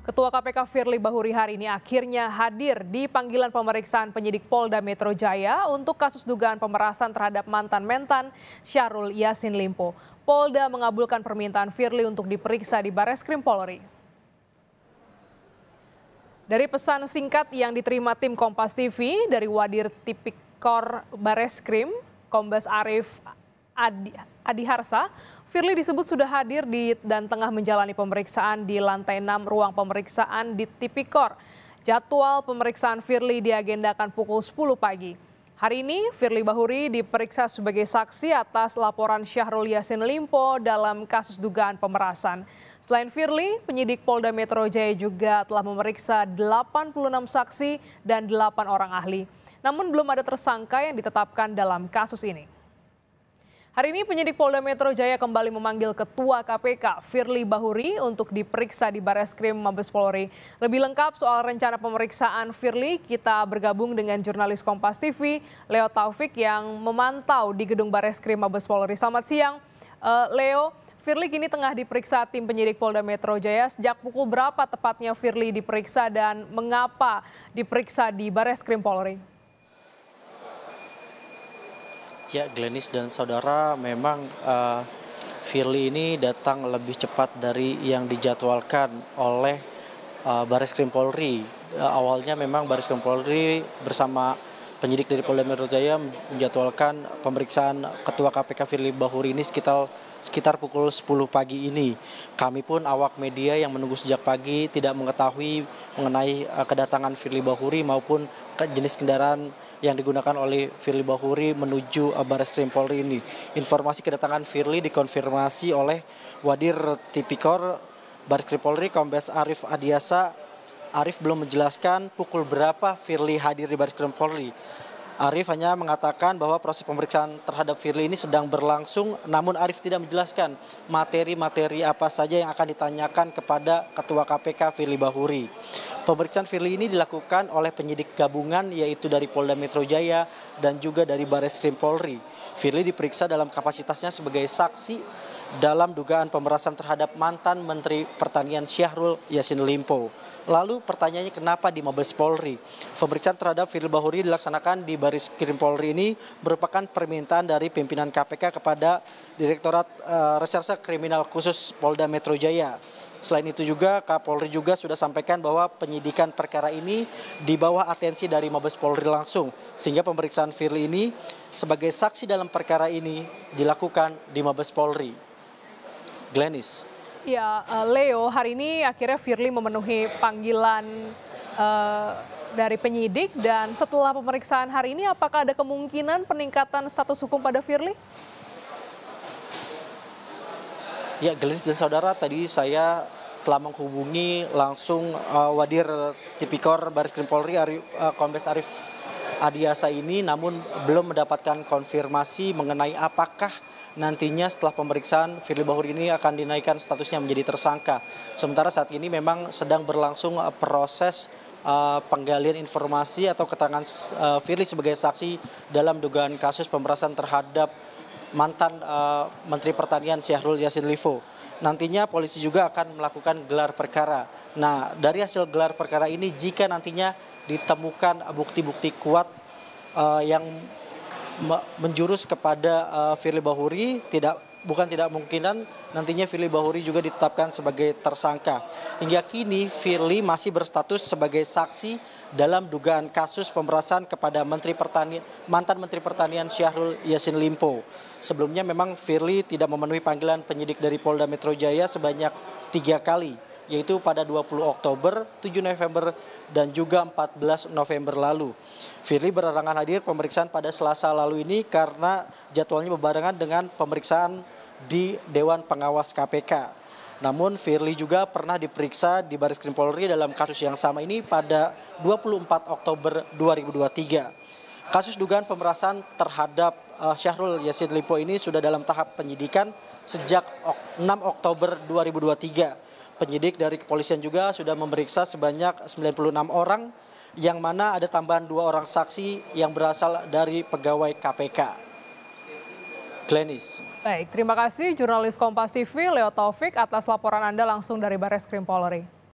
Ketua KPK Firly Bahuri hari ini akhirnya hadir di panggilan pemeriksaan penyidik Polda Metro Jaya untuk kasus dugaan pemerasan terhadap mantan-mentan Syahrul Yassin Limpo. Polda mengabulkan permintaan Firly untuk diperiksa di Bareskrim Polri. Dari pesan singkat yang diterima tim Kompas TV dari Wadir Tipikor Bareskrim, Kombes Arif Adiharsa, Firly disebut sudah hadir dan tengah menjalani pemeriksaan di lantai 6 ruang pemeriksaan di Tipikor. Jadwal pemeriksaan Firly diagendakan pukul 10 pagi. Hari ini Firly Bahuri diperiksa sebagai saksi atas laporan Syahrul Yassin Limpo dalam kasus dugaan pemerasan. Selain Firly, penyidik Polda Metro Jaya juga telah memeriksa 86 saksi dan 8 orang ahli. Namun belum ada tersangka yang ditetapkan dalam kasus ini. Hari ini penyidik Polda Metro Jaya kembali memanggil Ketua KPK Firly Bahuri untuk diperiksa di Bareskrim Mabes Polri. Lebih lengkap soal rencana pemeriksaan Firly, kita bergabung dengan jurnalis Kompas TV Leo Taufik yang memantau di gedung Bareskrim Mabes Polri. Selamat siang, Leo. Firly kini tengah diperiksa tim penyidik Polda Metro Jaya. Sejak pukul berapa tepatnya Firly diperiksa dan mengapa diperiksa di Bareskrim Polri? Ya, Glenis dan saudara, memang Firly ini datang lebih cepat dari yang dijadwalkan oleh Bareskrim Polri. Awalnya memang Bareskrim Polri bersama penyidik dari Polda Metro Jaya menjadwalkan pemeriksaan Ketua KPK Firly Bahuri ini sekitar pukul 10 pagi ini. Kami pun awak media yang menunggu sejak pagi tidak mengetahui mengenai kedatangan Firly Bahuri maupun jenis kendaraan yang digunakan oleh Firly Bahuri menuju Bareskrim Polri ini. Informasi kedatangan Firly dikonfirmasi oleh Wadir Tipikor Bareskrim Polri Kombes Arif Adiharsa. Arif belum menjelaskan pukul berapa Firly hadir di Bareskrim Polri. Arif hanya mengatakan bahwa proses pemeriksaan terhadap Firly ini sedang berlangsung, namun Arif tidak menjelaskan materi-materi apa saja yang akan ditanyakan kepada Ketua KPK Firly Bahuri. Pemeriksaan Firly ini dilakukan oleh penyidik gabungan yaitu dari Polda Metro Jaya dan juga dari Bareskrim Polri. Firly diperiksa dalam kapasitasnya sebagai saksi dalam dugaan pemerasan terhadap mantan Menteri Pertanian Syahrul Yassin Limpo. Lalu pertanyaannya kenapa di Mabes Polri? Pemeriksaan terhadap Firly Bahuri dilaksanakan di Bareskrim Polri ini merupakan permintaan dari pimpinan KPK kepada Direktorat Reserse Kriminal Khusus Polda Metro Jaya. Selain itu juga Kapolri juga sudah sampaikan bahwa penyidikan perkara ini di bawah atensi dari Mabes Polri langsung. Sehingga pemeriksaan Firly ini sebagai saksi dalam perkara ini dilakukan di Mabes Polri. Glenis. Ya, Leo, hari ini akhirnya Firly memenuhi panggilan dari penyidik dan setelah pemeriksaan hari ini apakah ada kemungkinan peningkatan status hukum pada Firly? Ya, Glenis dan saudara, tadi saya telah menghubungi langsung Wadir Tipikor Bareskrim Polri Kombes Arif Adiharsa ini, namun belum mendapatkan konfirmasi mengenai apakah nantinya setelah pemeriksaan Firly Bahuri ini akan dinaikkan statusnya menjadi tersangka. Sementara saat ini memang sedang berlangsung proses penggalian informasi atau keterangan Firly sebagai saksi dalam dugaan kasus pemerasan terhadap mantan Menteri Pertanian Syahrul Yassin Limpo. Nantinya polisi juga akan melakukan gelar perkara. Nah, dari hasil gelar perkara ini jika nantinya ditemukan bukti-bukti kuat yang menjurus kepada Firly Bahuri, bukan tidak mungkinan nantinya Firly Bahuri juga ditetapkan sebagai tersangka. Hingga kini Firly masih berstatus sebagai saksi dalam dugaan kasus pemerasan kepada mantan Menteri Pertanian Syahrul Yassin Limpo. Sebelumnya memang Firly tidak memenuhi panggilan penyidik dari Polda Metro Jaya sebanyak 3 kali, yaitu pada 20 Oktober, 7 November, dan juga 14 November lalu. Firly berhalangan hadir pemeriksaan pada Selasa lalu ini karena jadwalnya berbarengan dengan pemeriksaan di Dewan Pengawas KPK. Namun Firly juga pernah diperiksa di Bareskrim Polri dalam kasus yang sama ini pada 24 Oktober 2023. Kasus dugaan pemerasan terhadap Syahrul Yassin Limpo ini sudah dalam tahap penyidikan sejak 6 Oktober 2023. Penyidik dari kepolisian juga sudah memeriksa sebanyak 96 orang, yang mana ada tambahan 2 orang saksi yang berasal dari pegawai KPK. Glenis. Baik, terima kasih jurnalis Kompas TV Leo Taufik atas laporan Anda langsung dari Bareskrim Polri.